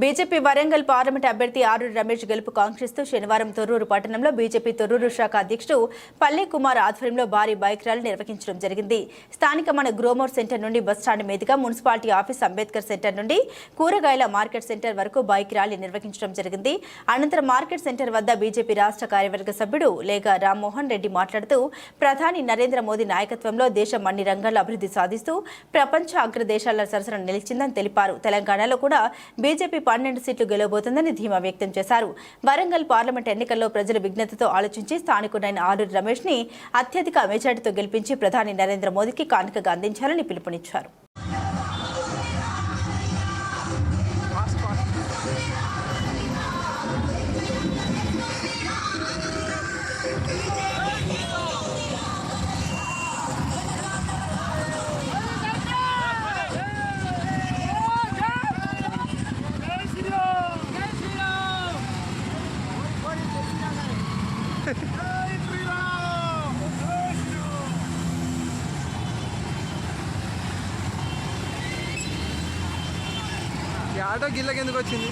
BJP Warangal parliament అభ్యర్థి ఆరూరి రమేష్ గెలుపు కాంక్షిస్తూ శనివారం తొర్రూరు పట్టణంలో బీజేపీ తొర్రూరు శాఖ అధ్యక్షుడు పల్లె కుమార్ ఆధ్వర్యంలో భారీ బైక్ ర్యాలీ నిర్వహించడం జరిగింది. స్థానిక మన గ్రోమోర్ సెంటర్ నుండి బస్టాండ్ మీదుగా మున్సిపాలిటీ ఆఫీస్, అంబేద్కర్ సెంటర్ నుండి కూరగాయల మార్కెట్ సెంటర్ వరకు బైక్ ర్యాలీ నిర్వహించడం జరిగింది. అనంతరం మార్కెట్ సెంటర్ వద్ద బీజేపీ రాష్ట్ర కార్యవర్గ సభ్యుడు లేగా రామ్మోహన్ రెడ్డి మాట్లాడుతూ ప్రధాని నరేంద్ర మోదీ నాయకత్వంలో దేశం అన్ని రంగాల్లో అభివృద్ధి సాధిస్తూ ప్రపంచ అగ్రదేశాల సరసన నిలిచిందని తెలిపారు. తెలంగాణలో కూడా బీజేపీ 12 సీట్లు గెలవబోతుందని ధీమా వ్యక్తం చేశారు. వరంగల్ పార్లమెంట్ ఎన్నికల్లో ప్రజల విజ్ఞతతో ఆలోచించి స్థానికుడైన ఆరూరి రమేష్ ని అత్యధిక మెజార్టీతో గెలిపించి ప్రధాని నరేంద్ర మోదీకి కానుకగా అందించాలని పిలుపునిచ్చారు. ఈ ఆటో గిల్లకి ఎందుకు వచ్చింది?